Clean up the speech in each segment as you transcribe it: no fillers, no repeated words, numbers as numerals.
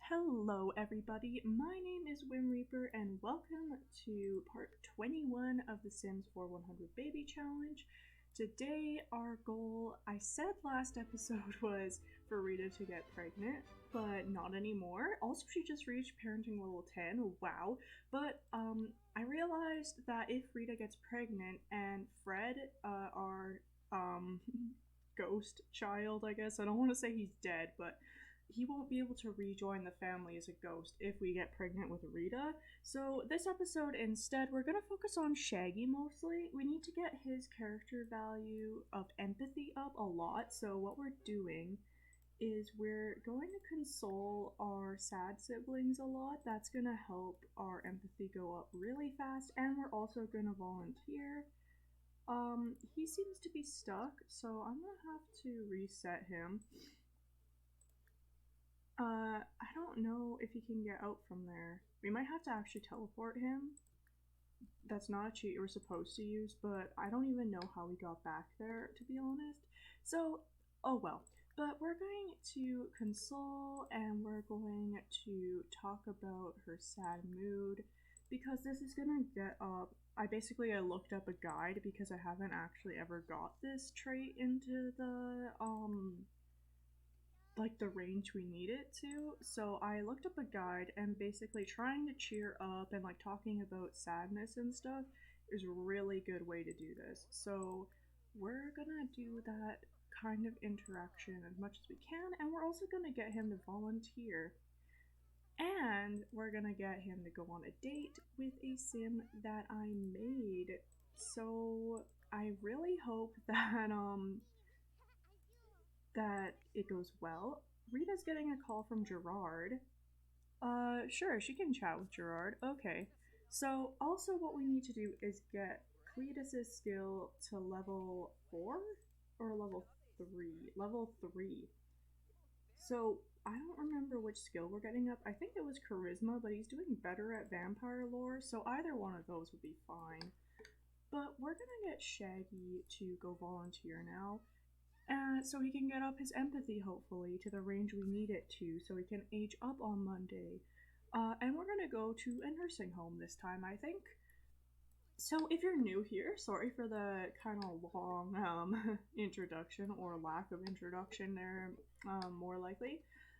Hello everybody, my name is whimreaper and welcome to part 21 of the Sims 4 100 Baby Challenge. Today our goal, I said last episode, was for Rita to get pregnant, but not anymore. Also, she just reached parenting level 10, wow. But I realized that if Rita gets pregnant and Fred, our ghost child, I guess, I don't want to say he's dead, but he won't be able to rejoin the family as a ghost if we get pregnant with Rita. So this episode, instead, we're going to focus on Shaggy mostly. We need to get his character value of empathy up a lot. So what we're doing is we're going to console our sad siblings a lot. That's going to help our empathy go up really fast. And we're also going to volunteer. He seems to be stuck, so I'm going to have to reset him. I don't know if he can get out from there. We might have to actually teleport him. That's not a cheat we're supposed to use, but I don't even know how we got back there, to be honest. So, oh well. But we're going to console and we're going to talk about her sad mood because this is gonna get up. I looked up a guide because I haven't actually ever got this trait into the the range we need it to. So I looked up a guide and basically trying to cheer up and like talking about sadness and stuff is a really good way to do this. So we're gonna do that kind of interaction as much as we can, and we're also gonna get him to volunteer. And we're gonna get him to go on a date with a sim that I made. So I really hope that it goes well. Rita's getting a call from Gerard. Sure, she can chat with Gerard. Okay. So, also what we need to do is get Cletus's skill to level 4 or level 3? Level 3. So, I don't remember which skill we're getting up. I think it was Charisma, but he's doing better at Vampire Lore, so either one of those would be fine. But we're gonna get Shaggy to go volunteer now. So he can get up his empathy, hopefully, to the range we need it to, so he can age up on Monday. And we're gonna go to a nursing home this time, I think. So if you're new here, sorry for the kind of long introduction, or lack of introduction there, more likely.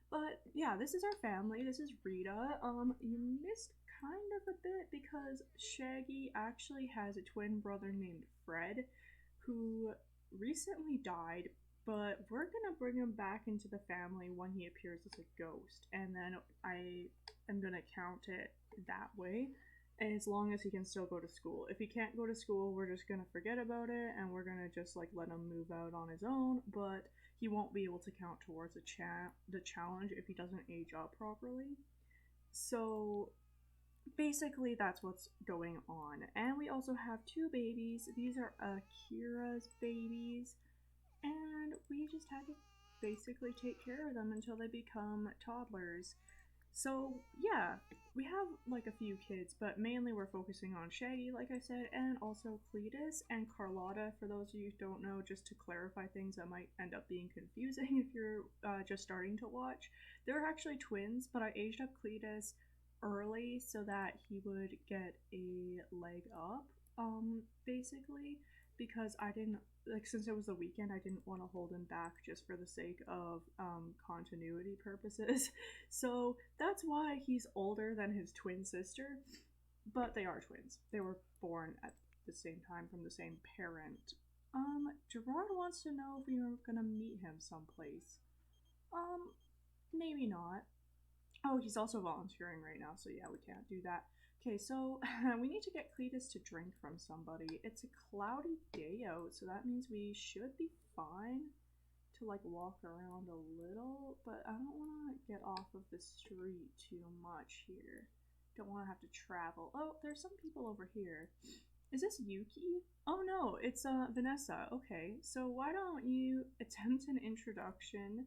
But yeah, this is our family. This is Rita. You missed kind of a bit because Shaggy actually has a twin brother named Fred, who recently died, but we're gonna bring him back into the family when he appears as a ghost, and then I am gonna count it that way, as long as he can still go to school. If he can't go to school, we're just gonna forget about it, and we're gonna just like let him move out on his own, but he won't be able to count towards the challenge if he doesn't age up properly. So basically that's what's going on. And we also have two babies. These are Akira's babies, and we just had to basically take care of them until they become toddlers. So yeah, we have like a few kids, but mainly we're focusing on Shaggy, like I said, and also Cletus and Carlotta. For those of you who don't know, just to clarify things that might end up being confusing if you're just starting to watch, they're actually twins, but I aged up Cletus early so that he would get a leg up, basically, because I didn't, like, since it was the weekend, I didn't want to hold him back just for the sake of continuity purposes. So that's why he's older than his twin sister, but they are twins. They were born at the same time from the same parent. Gerard wants to know if we are gonna meet him someplace. Maybe not. Oh, he's also volunteering right now, so yeah, we can't do that. Okay, so we need to get Cletus to drink from somebody. It's a cloudy day out, so that means we should be fine to like walk around a little, but I don't want to get off of the street too much here. Don't want to have to travel. Oh, there's some people over here. Is this Yuki? Oh no, it's Vanessa. Okay, so why don't you attempt an introduction?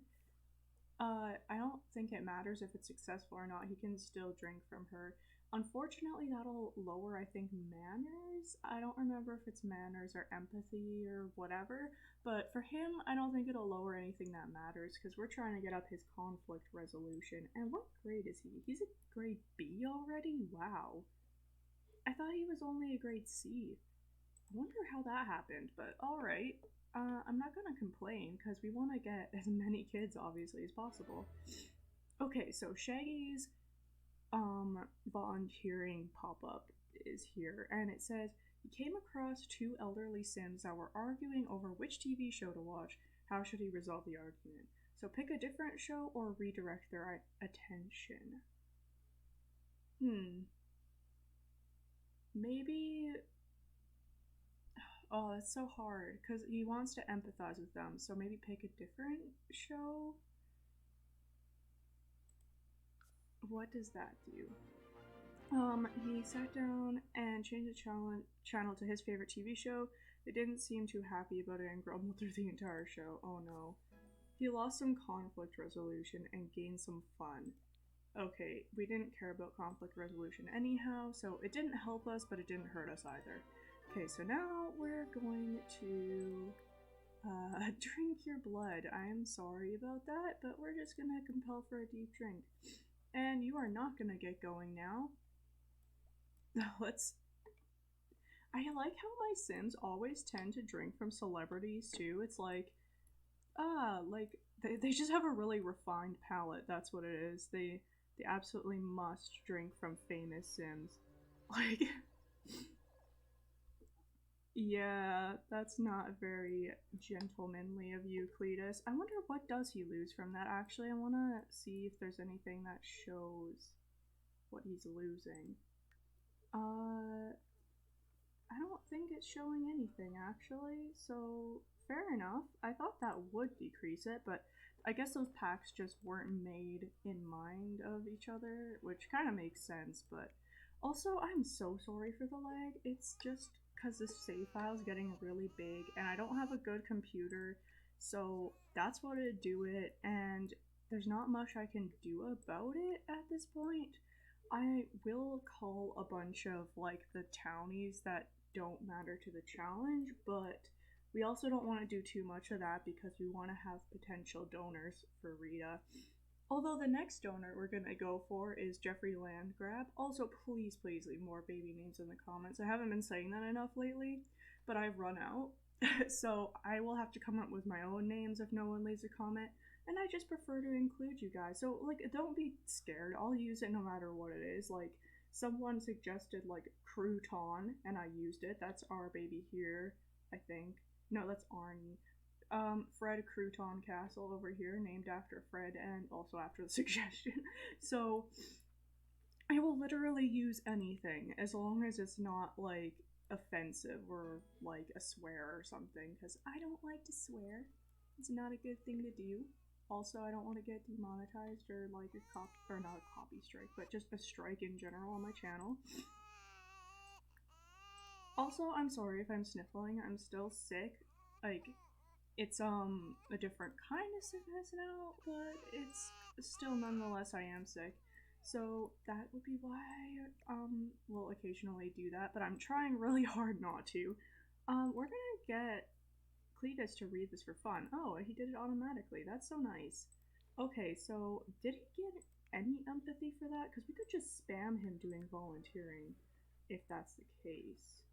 I don't think it matters if it's successful or not. He can still drink from her. Unfortunately, that'll lower, I think, manners. I don't remember if it's manners or empathy or whatever, but for him, I don't think it'll lower anything that matters because we're trying to get up his conflict resolution. And what grade is he? He's a grade B already? Wow. I thought he was only a grade C. I wonder how that happened, but alright. I'm not gonna complain because we want to get as many kids, obviously, as possible. Okay, so Shaggy's volunteering pop-up is here, and it says he came across two elderly Sims that were arguing over which TV show to watch. How should he resolve the argument? So pick a different show or redirect their attention. Maybe. Oh, that's so hard because he wants to empathize with them. So maybe pick a different show. What does that do? He sat down and changed the channel to his favorite TV show. They didn't seem too happy about it and grumbled through the entire show. Oh no. He lost some conflict resolution and gained some fun. Okay, we didn't care about conflict resolution anyhow, so it didn't help us, but it didn't hurt us either. Okay, so now we're going to drink your blood. I'm sorry about that, but we're just gonna compel for a deep drink. And you are not gonna get going now. Let's. I like how my Sims always tend to drink from celebrities too. It's like, like they just have a really refined palate. That's what it is. They absolutely must drink from famous Sims. Like, yeah, that's not very gentlemanly of you, Cletus. I wonder what does he lose from that. Actually, I want to see if there's anything that shows what he's losing. I don't think it's showing anything, actually, so fair enough. I thought that would decrease it, but I guess those packs just weren't made in mind of each other, which kind of makes sense, but also, I'm so sorry for the lag. It's just because this save file is getting really big, and I don't have a good computer, so that's what it'd do it, and there's not much I can do about it at this point. I will call a bunch of, like, the townies that don't matter to the challenge, but we also don't want to do too much of that because we want to have potential donors for Rita. Although the next donor we're gonna go for is Jeffrey Landgrab. Also, please leave more baby names in the comments. I haven't been saying that enough lately, but I've run out. So I will have to come up with my own names if no one leaves a comment, and I just prefer to include you guys. So, like, don't be scared. I'll use it no matter what it is. Like, someone suggested, like, crouton, and I used it. That's our baby here, I think. No, that's Arnie. Fred Crouton Castle over here, named after Fred and also after the suggestion. So, I will literally use anything as long as it's not, like, offensive or, like, a swear or something, because I don't like to swear. It's not a good thing to do. Also, I don't want to get demonetized or, like, or not a copy strike, but just a strike in general on my channel. Also, I'm sorry if I'm sniffling. I'm still sick. Like, it's a different kind of sickness now, but it's still nonetheless I am sick. So that would be why we'll occasionally do that, but I'm trying really hard not to. We're gonna get Cletus to read this for fun. Oh, he did it automatically. That's so nice. Okay, so did he get any empathy for that? Because we could just spam him doing volunteering if that's the case.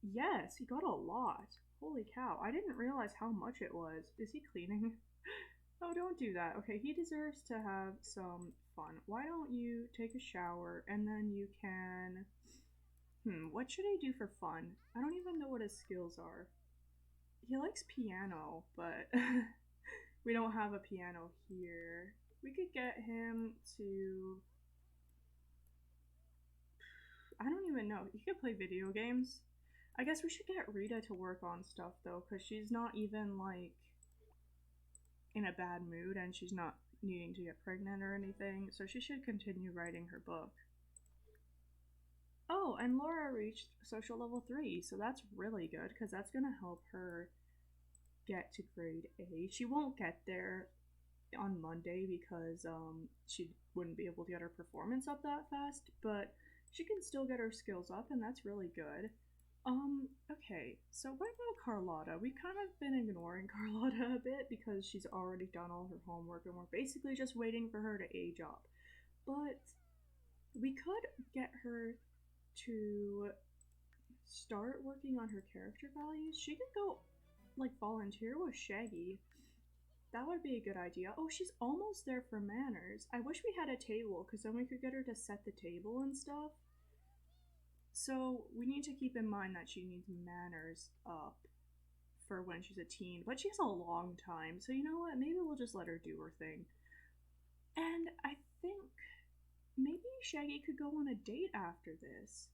Yes, he got a lot. Holy cow, I didn't realize how much it was. Is he cleaning? Oh, don't do that. Okay, he deserves to have some fun. Why don't you take a shower and then you can... what should he do for fun? I don't even know what his skills are. He likes piano, but we don't have a piano here. We could get him to... I don't even know. He could play video games. I guess we should get Rita to work on stuff, though, because she's not even, like, in a bad mood, and she's not needing to get pregnant or anything, so she should continue writing her book. Oh, and Laura reached social level 3, so that's really good, because that's going to help her get to grade A. She won't get there on Monday because she wouldn't be able to get her performance up that fast, but she can still get her skills up, and that's really good. Okay, so what about Carlotta? We've kind of been ignoring Carlotta a bit because she's already done all her homework and we're basically just waiting for her to age up. But we could get her to start working on her character values. She could go, like, volunteer with Shaggy. That would be a good idea. Oh, she's almost there for manners. I wish we had a table because then we could get her to set the table and stuff. So we need to keep in mind that she needs manners up for when she's a teen, but she has a long time, so you know what? Maybe we'll just let her do her thing. And I think maybe Shaggy could go on a date after this.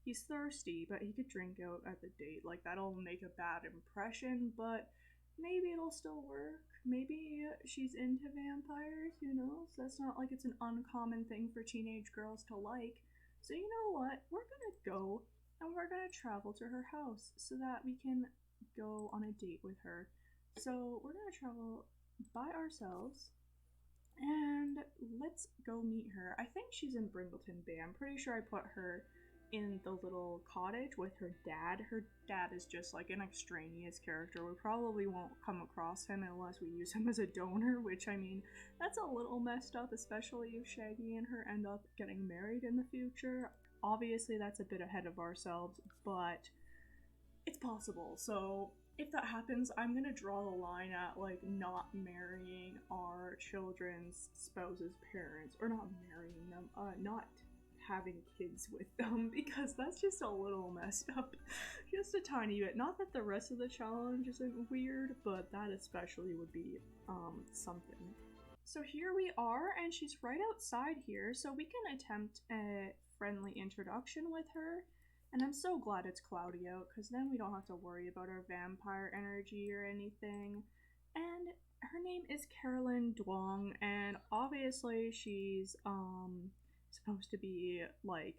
He's thirsty, but he could drink out at the date. Like, that'll make a bad impression, but maybe it'll still work. Maybe she's into vampires, who knows? That's not like it's an uncommon thing for teenage girls to like. So you know what? We're gonna go and we're gonna travel to her house so that we can go on a date with her. So we're gonna travel by ourselves and let's go meet her. I think she's in Brindleton Bay. I'm pretty sure I put her in the little cottage with her dad. Her dad is just like an extraneous character. We probably won't come across him unless we use him as a donor, which, I mean, that's a little messed up, especially if Shaggy and her end up getting married in the future. Obviously, that's a bit ahead of ourselves, but it's possible. So if that happens, I'm gonna draw the line at, like, not marrying our children's spouses' parents, or not marrying them, not having kids with them, because that's just a little messed up. Just a tiny bit. Not that the rest of the challenge isn't weird, but that especially would be something. So here we are, and she's right outside here, so we can attempt a friendly introduction with her. And I'm so glad it's cloudy out, because then we don't have to worry about our vampire energy or anything. And her name is Carolyn Duong, and obviously she's supposed to be, like,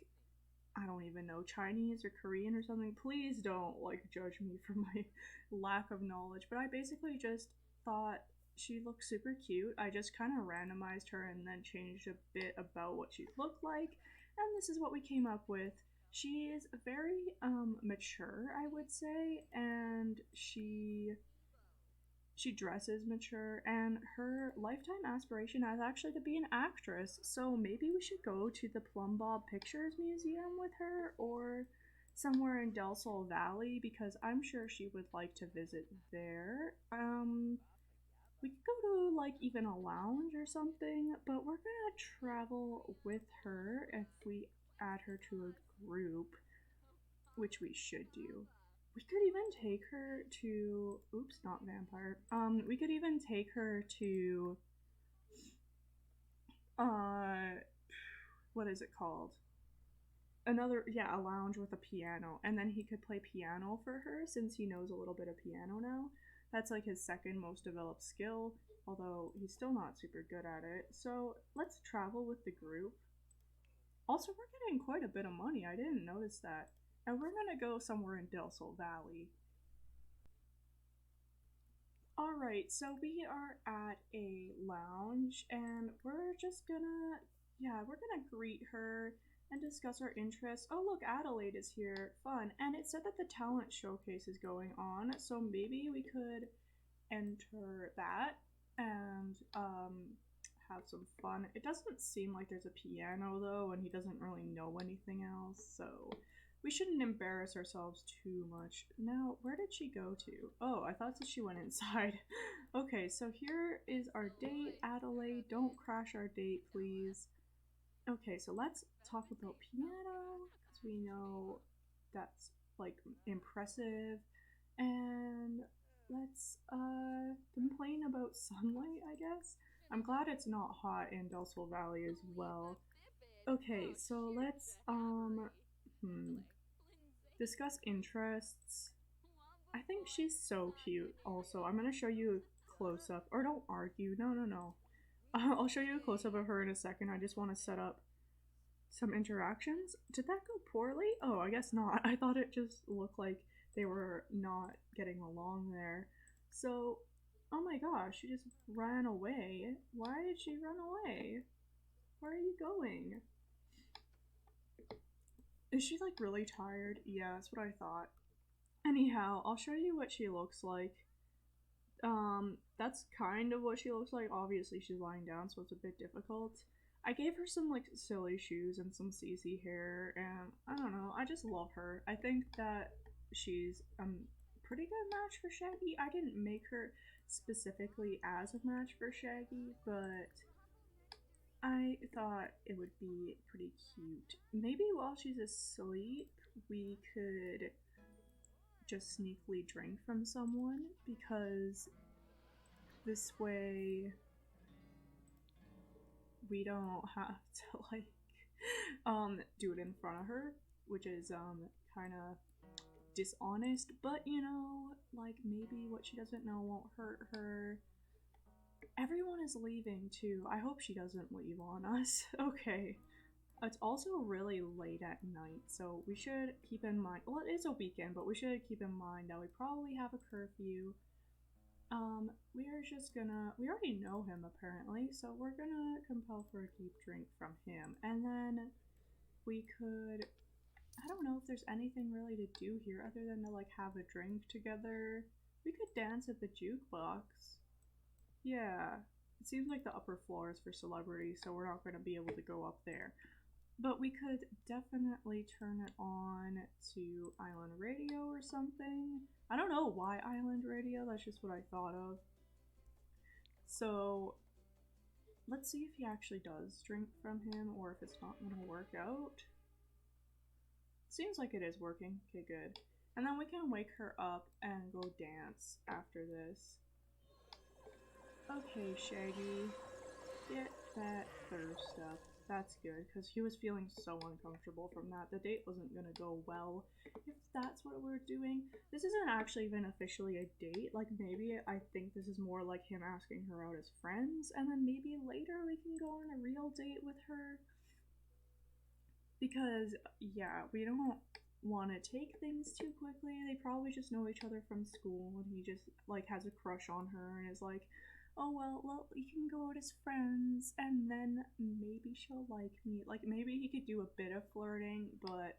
I don't even know, Chinese or Korean or something. Please don't, like, judge me for my lack of knowledge, but I basically just thought she looked super cute. I just kind of randomized her and then changed a bit about what she looked like, and this is what we came up with. She is very mature, I would say, and she dresses mature, and her lifetime aspiration is actually to be an actress. So maybe we should go to the Plum Bob Pictures Museum with her, or somewhere in Del Sol Valley, because I'm sure she would like to visit there. We could go to, like, even a lounge or something, but we're gonna travel with her if we add her to a group, which we should do. We could even take her to, oops, not vampire. We could even take her to, what is it called? Another, yeah, a lounge with a piano, and then he could play piano for her since he knows a little bit of piano now. That's like his second most developed skill, although he's still not super good at it. So let's travel with the group. Also, we're getting quite a bit of money. I didn't notice that. And we're gonna go somewhere in Del Sol Valley. Alright, so we are at a lounge, and we're just gonna, yeah, we're gonna greet her and discuss our interests. Oh look, Adelaide is here. Fun. And it said that the talent showcase is going on, so maybe we could enter that and have some fun. It doesn't seem like there's a piano though, and he doesn't really know anything else, so we shouldn't embarrass ourselves too much. Now, where did she go to? Oh, I thought that she went inside. Okay, so here is our date. Adelaide, don't crash our date, please. Okay, so let's talk about piano, because we know that's, like, impressive. And let's complain about sunlight, I guess. I'm glad it's not hot in Del Sol Valley as well. Okay, so let's discuss interests. I think she's so cute. Also, I'm gonna show you a close up, or don't argue. No. I'll show you a close up of her in a second. I just want to set up some interactions. Did that go poorly? Oh, I guess not. I thought it just looked like they were not getting along there. So, Oh my gosh, she just ran away. Why did she run away? Where are you going? Is she like really tired? Yeah, that's what I thought. Anyhow, I'll show you what she looks like. That's kind of what she looks like. Obviously, she's lying down, so it's a bit difficult. I gave her some like silly shoes and some CC hair, and I don't know. I just love her. I think that she's pretty good match for Shaggy. I didn't make her specifically as a match for Shaggy, but I thought it would be pretty cute. Maybe while she's asleep, we could just sneakily drink from someone, because this way we don't have to like do it in front of her, which is kind of dishonest, but you know, like maybe what she doesn't know won't hurt her. Everyone is leaving too. I hope she doesn't leave on us. Okay. It's also really late at night, so we should keep in mind, well, it is a weekend, but we should keep in mind that we probably have a curfew. We are just gonna, we already know him apparently, so we're gonna compel for a deep drink from him. And then we could, I don't know if there's anything really to do here other than to like have a drink together. We could dance at the jukebox. Yeah, it seems like the upper floor is for celebrities, so we're not gonna be able to go up there. But we could definitely turn it on to Island Radio or something. I don't know why Island Radio, that's just what I thought of. So let's see if he actually does drink from him or if it's not gonna work out. Seems like it is working. Okay, good. And then we can wake her up and go dance after this. Okay, Shaggy, get that thirst up. That's good, because he was feeling so uncomfortable from that. The date wasn't gonna go well if that's what we're doing. This isn't actually even officially a date. Like, maybe I think this is more like him asking her out as friends, and then maybe later we can go on a real date with her. Because, yeah, we don't want to take things too quickly. They probably just know each other from school, and he just, like, has a crush on her and is like, oh well, you can go out as friends, and then maybe she'll like me. Like, maybe he could do a bit of flirting, but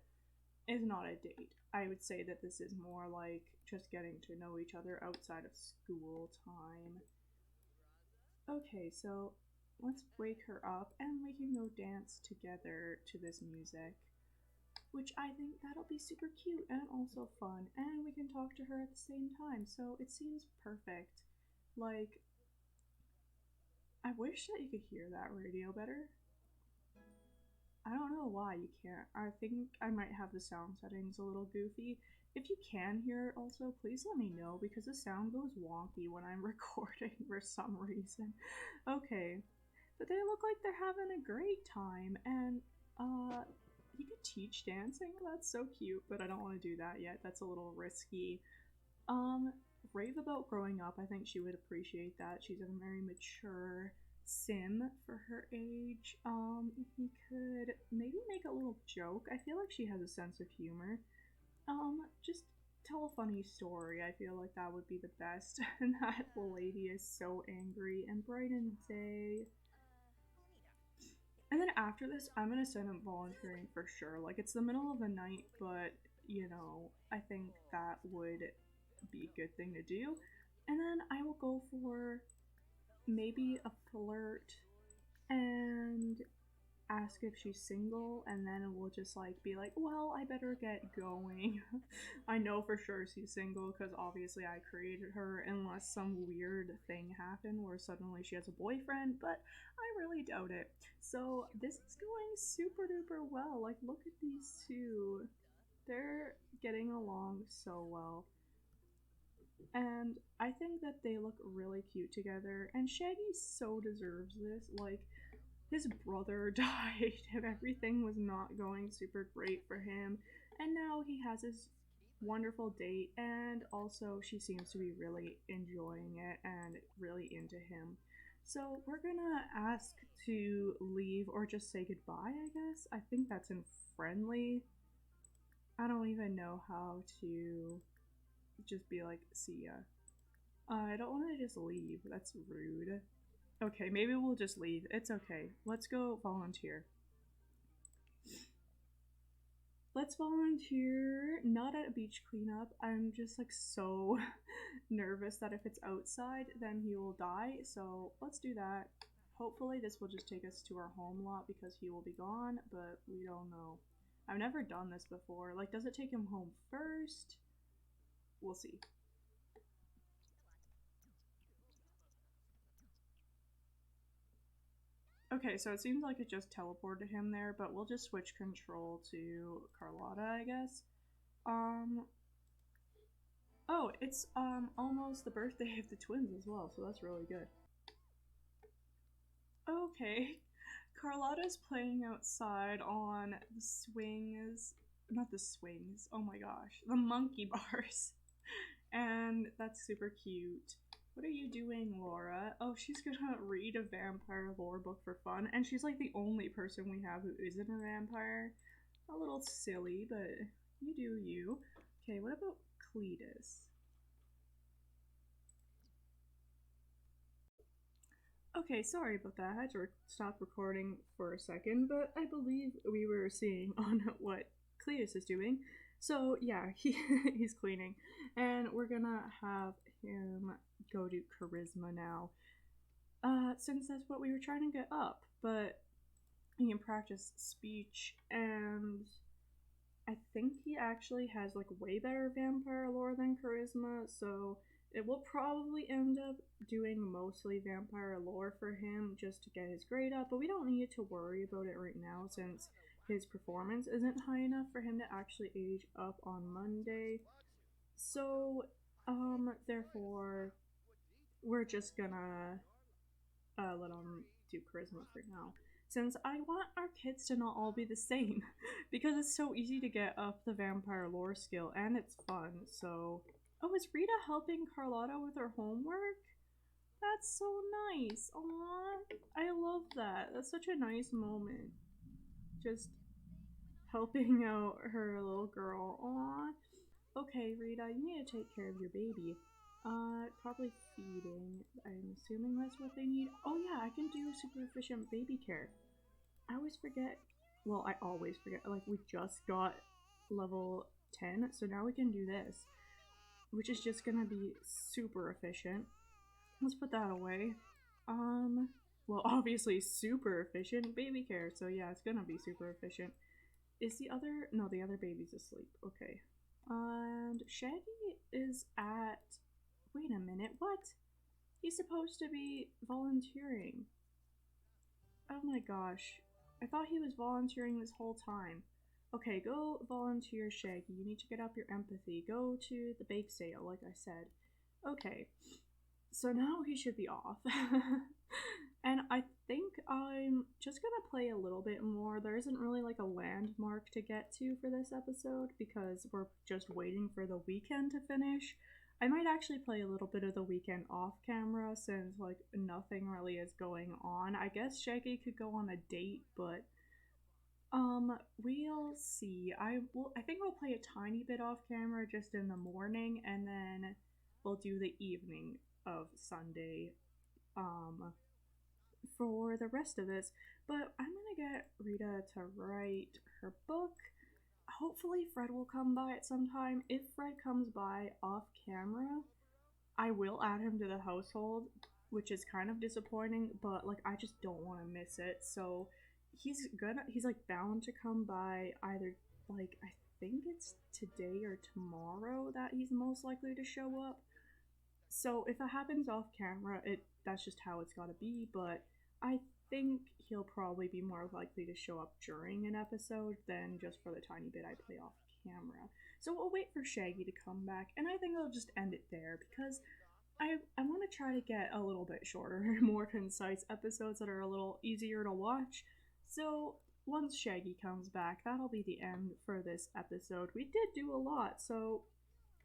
it's not a date. I would say that this is more like just getting to know each other outside of school time. Okay, so let's wake her up and we can go dance together to this music, which I think that'll be super cute and also fun, and we can talk to her at the same time, so it seems perfect. Like, I wish that you could hear that radio better. I don't know why you can't. I think I might have the sound settings a little goofy. If you can hear it also, please let me know, because the sound goes wonky when I'm recording for some reason. Okay, but they look like they're having a great time, and you could teach dancing? That's so cute, but I don't want to do that yet. That's a little risky. Um, Rave about growing up. I think she would appreciate that. She's a very mature sim for her age. He could maybe make a little joke. I feel like she has a sense of humor. Just tell a funny story. I feel like that would be the best. And that lady is so angry and bright and day. And then after this, I'm gonna send him volunteering for sure. Like, it's the middle of the night, but you know, I think that would be a good thing to do. And then I will go for maybe a flirt and ask if she's single, and then we'll just like be like, well, I better get going. I know for sure she's single because obviously I created her, unless some weird thing happened where suddenly she has a boyfriend, but I really doubt it. So this is going super duper well. Like, look at these two. They're getting along so well. And I think that they look really cute together, and Shaggy so deserves this. Like, his brother died and everything was not going super great for him, and now he has his wonderful date, and also she seems to be really enjoying it and really into him. So we're gonna ask to leave or just say goodbye, I guess. I think that's in friendly. I don't even know how to just be like, see ya. I don't want to just leave. That's rude. Okay, maybe we'll just leave. It's okay. Let's go volunteer. Let's volunteer, not at a beach cleanup. I'm just like so nervous that if it's outside, then he will die. So let's do that. Hopefully, this will just take us to our home lot because he will be gone, but we don't know. I've never done this before. Like, does it take him home first? We'll see. Okay, so it seems like it just teleported him there, but we'll just switch control to Carlotta, I guess. Um, oh, it's almost the birthday of the twins as well, so that's really good. Okay, Carlotta's playing outside on the swings, not the swings, oh my gosh, the monkey bars. And that's super cute. What are you doing, Laura? Oh, she's gonna read a vampire lore book for fun, and she's like the only person we have who isn't a vampire. A little silly, but you do you. Okay, what about Cletus? Okay, sorry about that. I had to stop recording for a second, but I believe we were seeing on what Cletus is doing. So yeah, he's cleaning, and we're gonna have him go do charisma now. Since that's what we were trying to get up, but he can practice speech, and I think he actually has like way better vampire lore than charisma, so it will probably end up doing mostly vampire lore for him just to get his grade up, but we don't need to worry about it right now since his performance isn't high enough for him to actually age up on Monday. So, therefore, we're just gonna let him do charisma for now. Since I want our kids to not all be the same, because it's so easy to get up the vampire lore skill and it's fun. So, oh, is Rita helping Carlotta with her homework? That's so nice. Aww, I love that. That's such a nice moment. Just helping out her little girl. Aww. Okay, Rita, you need to take care of your baby. Probably feeding. I'm assuming that's what they need. Oh yeah, I can do super efficient baby care. I always forget. Well, I always forget. Like, we just got level 10, so now we can do this, which is just gonna be super efficient. Let's put that away. Well, obviously super efficient baby care, so yeah, it's gonna be super efficient. Is the other, no, the other baby's asleep. Okay. And Shaggy is at, wait a minute, what? He's supposed to be volunteering. Oh my gosh. I thought he was volunteering this whole time. Okay, go volunteer, Shaggy. You need to get up your empathy. Go to the bake sale, like I said. Okay, so now he should be off. And I think I'm just gonna play a little bit more. There isn't really like a landmark to get to for this episode because we're just waiting for the weekend to finish. I might actually play a little bit of the weekend off camera since like nothing really is going on. I guess Shaggy could go on a date, but we'll see. I think we'll play a tiny bit off camera just in the morning and then we'll do the evening of Sunday for the rest of this. But I'm gonna get Rita to write her book. Hopefully Fred will come by at some time. If Fred comes by off camera, I will add him to the household, which is kind of disappointing, but like I just don't want to miss it. So he's like bound to come by either, like I think it's today or tomorrow that he's most likely to show up. So if it happens off camera, that's just how it's got to be, but I think he'll probably be more likely to show up during an episode than just for the tiny bit I play off camera. So we'll wait for Shaggy to come back, and I think I'll just end it there because I want to try to get a little bit shorter, more concise episodes that are a little easier to watch. So once Shaggy comes back, that'll be the end for this episode. We did do a lot, so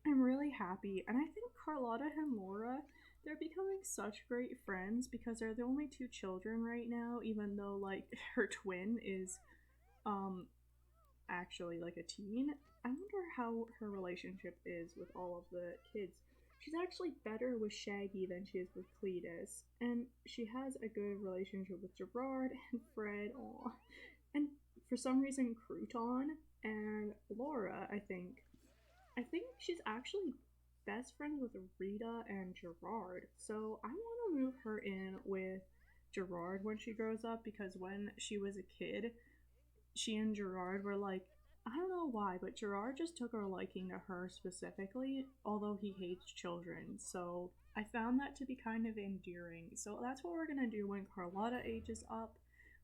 I'm really happy, and I think Carlotta and Laura, they're becoming such great friends because they're the only two children right now, even though like her twin is um actually like a teen. I wonder how her relationship is with all of the kids. She's actually better with Shaggy than she is with Cletus, and she has a good relationship with Gerard and Fred. Aww. And for some reason, Crouton and Laura, I think. I think she's actually best friends with Rita and Gerard, so I want to move her in with Gerard when she grows up because when she was a kid, she and Gerard were like, I don't know why, but Gerard just took a liking to her specifically, although he hates children. So I found that to be kind of endearing. So that's what we're gonna do when Carlotta ages up.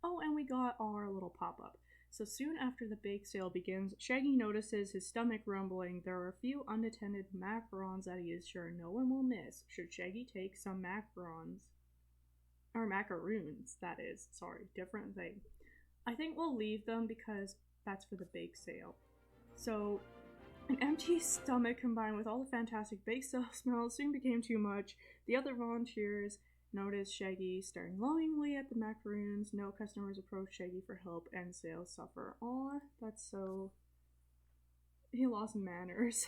Oh, and we got our little pop up. So soon after the bake sale begins, Shaggy notices his stomach rumbling. There are a few unattended macarons that he is sure no one will miss. Should Shaggy take some macarons? Or macaroons, that is. Sorry, different thing. I think we'll leave them because that's for the bake sale. So, an empty stomach combined with all the fantastic bake sale smells soon became too much. The other volunteers noticed Shaggy staring longingly at the macaroons. No customers approached Shaggy for help, and sales suffer. Aw, that's so. He lost manners.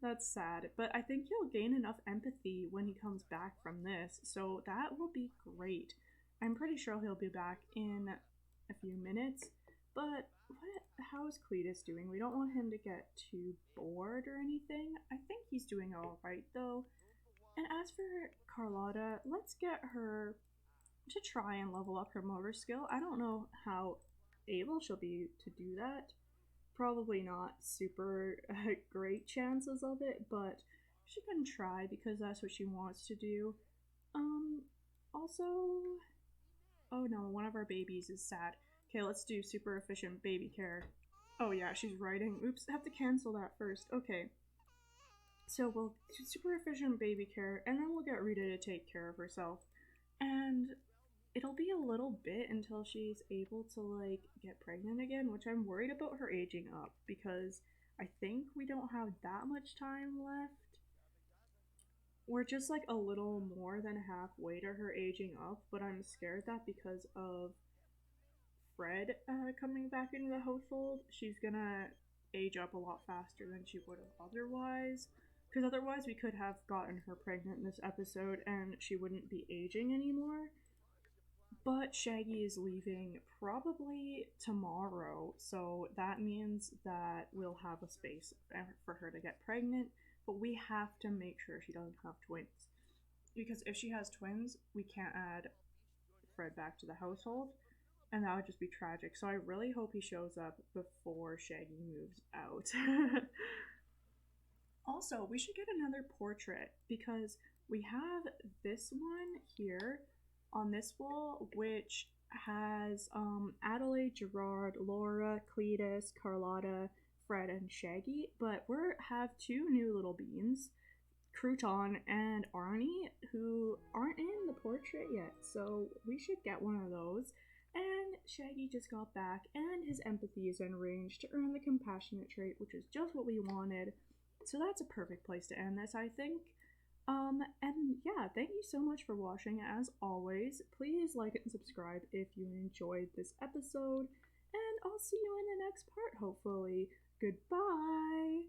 That's sad, but I think he'll gain enough empathy when he comes back from this, so that will be great. I'm pretty sure he'll be back in a few minutes, but how's Cletus doing? We don't want him to get too bored or anything. I think he's doing alright though. And as for Carlotta, let's get her to try and level up her motor skill. I don't know how able she'll be to do that. Probably not super great chances of it, but she can try because that's what she wants to do. Also, oh no, one of our babies is sad. Okay, let's do super efficient baby care. Oh yeah, she's writing. Oops, I have to cancel that first. Okay. So we'll do super efficient baby care, and then we'll get Rita to take care of herself. And it'll be a little bit until she's able to like get pregnant again, which I'm worried about her aging up because I think we don't have that much time left. We're just like a little more than halfway to her aging up, but I'm scared that because of Fred coming back into the household, she's gonna age up a lot faster than she would have otherwise. Because otherwise we could have gotten her pregnant in this episode and she wouldn't be aging anymore. But Shaggy is leaving probably tomorrow, so that means that we'll have a space for her to get pregnant, but we have to make sure she doesn't have twins. Because if she has twins, we can't add Fred back to the household, and that would just be tragic. So I really hope he shows up before Shaggy moves out. Also, we should get another portrait because we have this one here on this wall, which has Adelaide, Gerard, Laura, Cletus, Carlotta, Fred, and Shaggy, but we have two new little beans, Crouton and Arnie, who aren't in the portrait yet, so we should get one of those. And Shaggy just got back, and his empathy is enraged to earn the compassionate trait, which is just what we wanted. So that's a perfect place to end this, I think. And yeah, thank you so much for watching. As always, please like and subscribe if you enjoyed this episode, and I'll see you in the next part, hopefully. Goodbye!